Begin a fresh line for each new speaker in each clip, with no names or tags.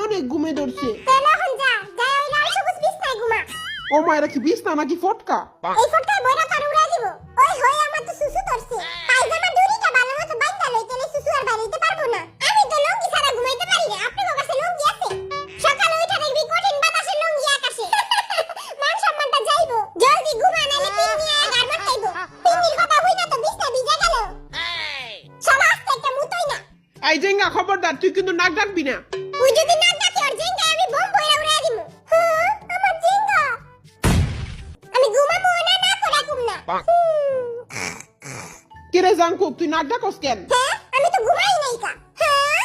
অনেক ঘুমে ধরছে।
তাহলে এখন যা ওই লাল সবুজ বিছনায় ঘুমা।
ও মা, এটা কি বিছনা নাকি ফটকা?
এই ফটকায় বইরা তোর উড়াই দিব। ওই হই আমার তো সুসু ধরছে। পায়জামা দড়িটা ভালো মতো বাঁধা লই, তাহলে সুসু আর বাইরে পারবো না। আমি তো লুঙ্গি ছাড়া ঘুমাইতে পারি না। আপনার কাছে লুঙ্গি আছে? সকালে উঠে দেখবি কঠিন বাতাসে লুঙ্গি আকাশে। মান সম্মানটা যাইবো। জলদি ঘুমা, নাইলে পিন্নি আয়া গারমাট খাইবো। পিন্নির কথা হই না তো বিছনা ভিজে গেল। সব আস্তে একটা মুতই না।
এই জেঙ্গা, খবরদার, তুই কিন্তু নাক ডাকবি না।
ওই যদি নাক ডাকে ওর জেঙ্গায় আমি বোম বইরা উড়াই দিব। হ্যাঁ, আমার জেঙ্গা। আমি ঘুমাবো না করে ঘুম না।
কিরে জাঙ্কুক, তুই নাক ডাকস কেন?
হ্যাঁ, আমি তো ঘুমাই নাই কা। হ্যাঁ,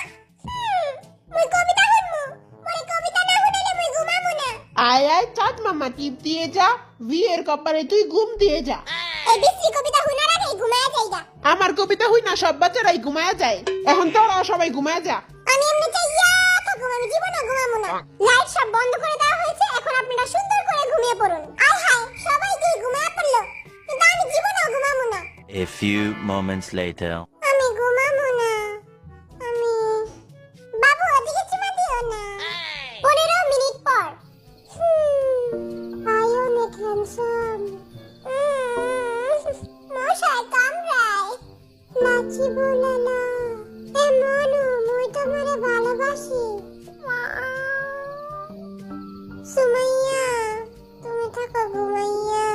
মই কবিতা শুনমু। মই কবিতা না শুনাইলে মই ঘুমাবো না।
আয় আয় চাঁদ মামা টিপ দিয়ে যা, বিয়ের কপালে তুই ঘুম দিয়ে যা।
এই বিশ্রী কবিতা শুনার আগেই ঘুমায়া যাইগা।
আমার কবিতা হই না, সব বাচ্চারাই ঘুমায়া যায়। এখন তোরাও সবাই ঘুমায়া যা।
আমি এমনি চাইয়া থাকবো, আমি জীবনে ঘুমাবো না। লাইট সব বন্ধ করে দেওয়া হয়েছে, এখন আপনারা সুন্দর করে ঘুমিয়ে পড়ুন। আয় হায়, সবাই যে ঘুমায়া পড়লো, কিন্তু আমি জীবনেও ঘুমাবো না।
A few moments later.
আমি ঘুমাবো না। আমি বাবু ওদিকে চুমা দিও না। 15 মিনিট পর। আই অনেক হ্যান্ডসাম। মশাই কামড়ায়। নাচিব না। এ মনু, মুই তোমারে ভালোবাসি। সুমাইয়া, তুমি থাকো ঘুমাইয়া।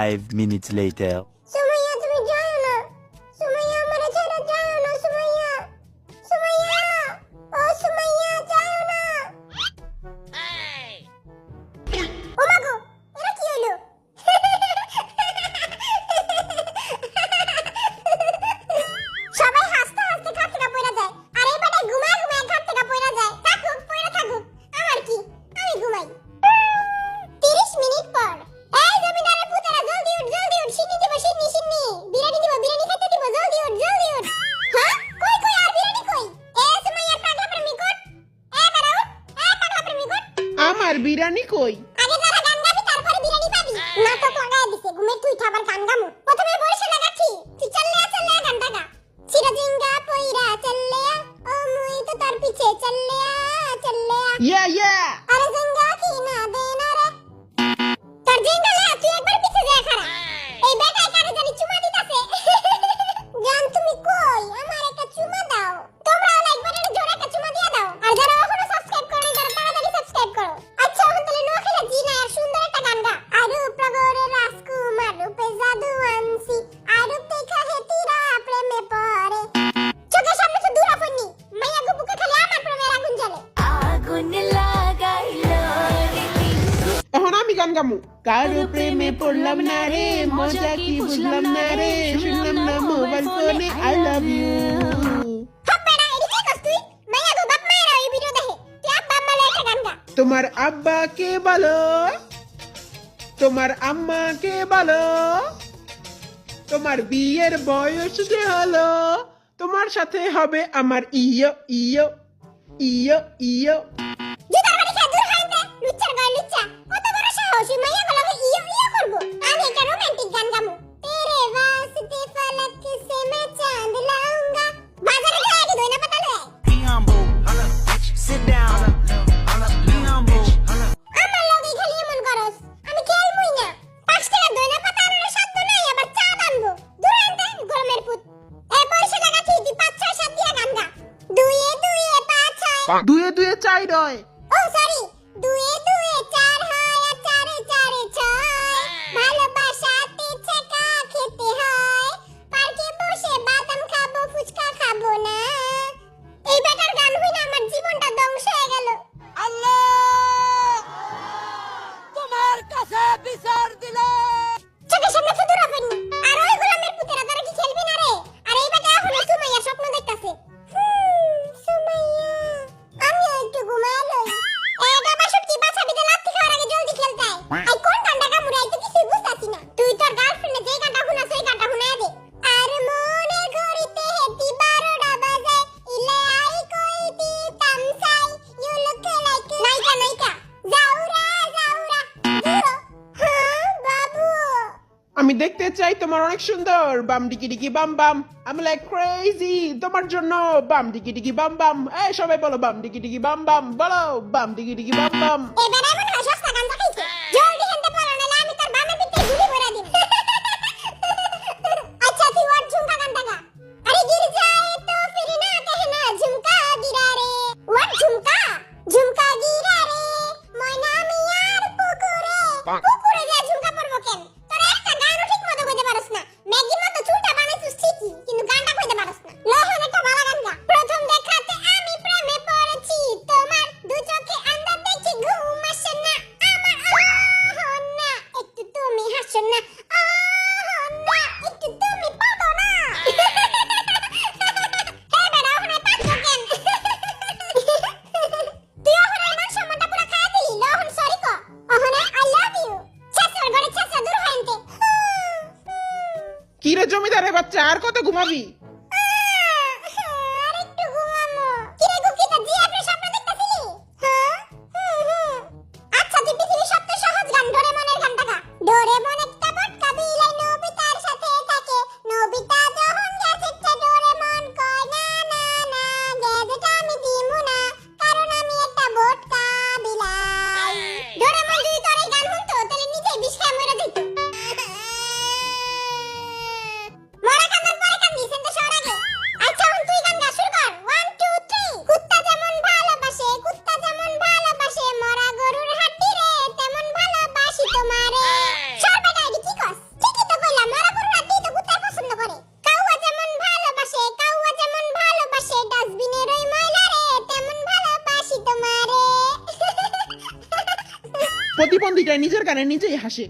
5 minutes later.
সুমাইয়া, তুমি যাও না। সুমাইয়া, আমারে ছেড়ে যাও না। সুমাইয়া, সুমাইয়া, ও সুমাইয়া, যাও না। ও মা গো, এটা কি হলো? সবাই হাসতে হাসতে ঘাট থেকে পড়ে যায়, আর এই বেটায় ঘুমায় ঘুমায় ঘাট থেকে পড়ে যায়। থাকুক, পড়ে থাকুক, আমার কি, আমি ঘুমাই। 30 মিনিট পর। এই জমিদারের পুতেরা, জলদি উঠ, সিন্নি দিব, সিন্নি। বিরিয়ানি দিব, বিরিয়ানি খেতে দিব, জলদি উঠ। হ্যাঁ, কই আর বিরিয়ানি কই? এ সুমাইয়ার পাগলা প্রেমী কোট। এ বেটা উঠ, পাগলা প্রেমী কোট।
আমার বিরিয়ানি কই?
আগে যারা গান গাবি তারপরে বিরিয়ানি পাবি। নাটক লাগায় দিছে, ঘুমের তুই খাবার গান গামু। প্রথমে বরিশাল লাগাচ্ছি, তুই চল্লে গানটা গা। চিরজিঙ্গা পইরা চল্লে, ও মুই তো তার পিছে চল্লে।
ইয়া
আরে জিঙ্গা কি না দে না রে। তোর জিঙ্গা লা, তুই একবার পিছে যা খারা। এই বেটায় কারে জানি চুমা দিতাছে। জান তুমি কই? আমার একটা চুমা দাও। তোমরা একবার এর জোরে একটা চুমা দিয়া দাও। আর যারা এখনো সাবস্ক্রাইব করো, যারা তাড়াতাড়ি সাবস্ক্রাইব করো। আচ্ছা, এখন তাহলে নোয়াখালী জিনা আর সুন্দর একটা গান গা। আরূপ প্রগরে রাজকুমার রূপে জাদু আনছি, আরূপ দেখা হেতিরা প্রেমে পড়ে। চোখের সামনে তো দূর আপনি মাইয়া গো, বুকে খালি আমার প্রেমের আগুন জ্বলে।
আগুন লাগাইলো রে।
এখন আমি গান গামু। কারো প্রেমে পড়লাম না রে, মজা কি বুঝলাম না রে, শুনলাম না মোবাইল ফোনে আই লাভ ইউ।
হাপ্পাড়া, এডি কি করছ তুই? মাইয়া গো, বাপ মায়েরা এই ভিডিও দেখে। তুই আব্বা আম্মা লয়ে একটা গান গা।
তোমার আব্বাকে বলো, তোমার আম্মাকে বলো, তোমার বিয়ের বয়স যে হলো, তোমার সাথে হবে আমার ইয়ো।
জুতার বাড়ি খা, দূর হাইতে। লুচ্চার গায়ে লুচ্চা। কত বড় সাহস, এই মাইয়া গো লাগে ইয়ো করবো। আমি একটা রোমান্টিক গান গামু। তেরে वास्ते फलक से मैं चांद लाऊंगा। বাজারে যায় আগে দইনা পাতা লয়ে আয়।
Be humble. Sit down. Be humble.
আমার লগে খালি এমন করস, আমি খেলমুই না। 5 টাকা দইনা পাতা আনার সাধ্য নাই, আবার চা আনবো। দূর আনতে গরমের পুত। এই পয়সা লাগাচ্ছি, তুই 5 6 7 দিয়া গান গা। দুয়ে 5 6।
দুয়ে দুয়ে চাই রয়।
ও সরি, দুয়ে 4 হয়, আর চারে 6। ভালোবাসাতে ছেকা খেতে হয়, পার্কে বসে বাদাম খাবো, ফুচকা খাবো না। এই বেটার গান হইনা আমার জীবনটা ধ্বংস হয়ে গেল।
আল্লাহ তোমার কাছে বিচার দিলে।
চোখের সামনে ফুতুর আপনি। আর ওই গোলামের পুতেরা, তারা কি খেলবি না রে? আর এই বেটা এখনো সুমাইয়া স্বপ্ন দেখতাছে। সুমাইয়া, আমিও একটু ঘুমায় লই।
চাই, তোমার অনেক সুন্দর বাম ডিকি ডিকি বাম বাম। আমি লাইক ক্রেজি তোমার জন্য বাম ডিকি ডিকি বাম বাম। এই সবাই বলো বাম ডিকি ডিকি বাম বাম, বলো বাম ডিকি ডিকি বাম বাম।
এবারে মনে হয় সস্তা গাঞ্জা খাইছে। জলদি হেনতে পড়ো নাহলে আমি তোর বামের পিঠে গুলি ভরা দিব। আচ্ছা তুই ওর ঝুমকা গানটা গা। আরে গির যায় তো ফির না कहना ঝুমকা গিরা রে। ওর ঝুমকা ঝুমকা গিরা রে ময়না মিয়ার পুকুরে। পুকুরে যা ঝুমকা পড়বো কেন? তোরা একটা গানও ঠিক মতো কইতে পারছ না। ম্যাগির মতো চুলটা বানাইছিস ঠিকই কিন্তু গানটা কইতে পারছ না। লহন একটা ভালো গান গা। প্রথম দেখাতে আমি প্রেমে পড়েছি তোমার দু চোখে আন্দাজ দেখি ঘুম আসে না আমার না একটু তুমি হাসো না না একটু তুমি পাবো না। হে বেড়া ওখানে পাচ্ছ কেন? তুই ওখানে মান সম্মানটা পুরো খায় দিলি। লহন সরি কো ওখানে আই লাভ ইউ। ছাসর ঘরে ছাসা দূর হইতে।
কি রে জমিদারের বাচ্চা, আর কত ঘুমাবি?
আরেকটু ঘুমামো। কিরে গুকিটা জিয়াফের স্বপ্ন দেখতাছিলি? হ্যাঁ? আচ্ছা তুই পৃথিবীর সবচেয়ে সহজ গান ডোরেমনের গানটা গা। ডোরেমন একটা বটকা বিলাই নোবিতার সাথে থাকে। নোবিতা যখন গেছে ডোরেমন কয় না না না গ্যাজেট আমি দিমু না কারণ আমি একটা বটকা বিলাই। ডোরেমন যদি তোর এই গান শুনতো তাহলে নিজেই বিষ খেয়ে মরে যেত। মরা কান্দার পরে কান্দি সেন্তে শহর আগে। আচ্ছা এখন তুই গান গা শুরু কর। 1 2 3 কুত্তা যেমন ভালোবাসে মরা গরুর হাড্ডি রে তেমন ভালোবাসি তোমারে। সর বেটা এডি কি কস? ঠিকই তো কইলাম মরা গরুর হাড্ডি তো কুত্তা পছন্দ করে। কাউয়া যেমন ভালোবাসে ডাস্টবিনের ওই ময়লা রে তেমন ভালোবাসি তোমারে।
প্রতিবন্ধীটা নিজের গানে নিজেই হাসে।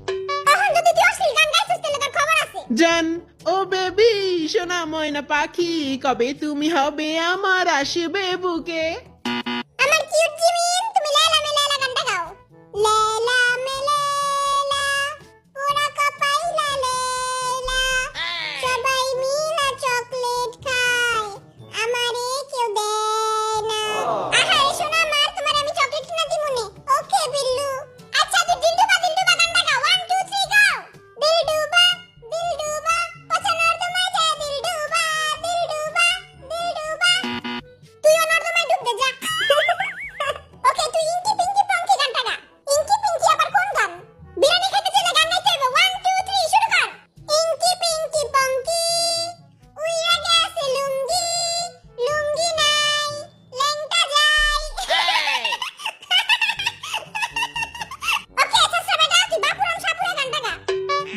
এখন যদি তুই অশ্লীল গান গাইছিস তাহলে তোর খবর আছে।
জান ও বেবি সোনা ময়না পাখি, কবে তুমি হবে আমার আসবে বুকে।
আমার কিউট জিমিন তুমি লেলা মে লেলা গানটা গাও। লেলা মে লেলা পুরা কপাইলা লেলা সবাই মিলা চকলেট খায় আমারে কেউ দেয় না। আহারে সোনা আমার তোমার আমি চকলেট কিনা দিমুনে। ওকে বিল্লু। আচ্ছা তুই দিলডুবা গানটা গাও। 1 2 3 গাও। দিলডুবা পছন্দের তোমায় যায় দিলডুবা তুই অনর্দমায় ডুব দে যা। ওকে তুই ইঙ্কি পিঙ্কি পঙ্কি গানটা গা। ইঙ্কি পিঙ্কি আবার কোন গান? বিরিয়ানি খেতে চলে গান গাইতে হবে। 1 2 3 শুরু কর। ইঙ্কি পিঙ্কি পঙ্কি উইরা গেছে লুঙ্গি লুঙ্গি নাই লেংটা যাই। ওকে আচ্ছা বেটা তুই বাপুরাম সাপুরা গানটা গা।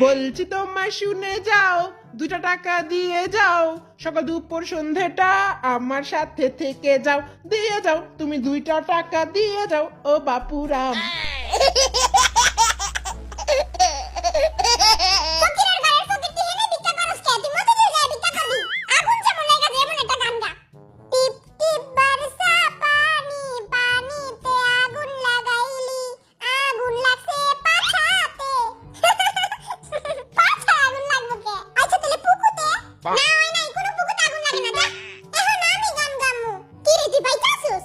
বলছি তোমায় শুনে যাও, 2টা টাকা দিয়ে যাও, সকাল দুপুর সন্ধ্যাটা আমার সাথে থেকে যাও। দিয়ে যাও তুমি 2টা টাকা দিয়ে যাও ও বাপুরাম।
ফকিরের ঘরের ফকির তুই হেনে ভিক্ষা করস কে? তুই মতে দিয়ে যায় ভিক্ষা করবি। আগুন যেমন লাগা যায় এমন একটা গান গা। টিপ টিপ বর্ষা পানি পানিতে আগুন লাগাইলি আগুন লাগছে পাছাতে। পাছা আগুন লাগবে কে? আচ্ছা তাহলে পুকুতে? না হয় নাই কোনো পুকুতে আগুন লাগে না যা। এখন আমি গান গামু। কি রে তুই পাইতাছস?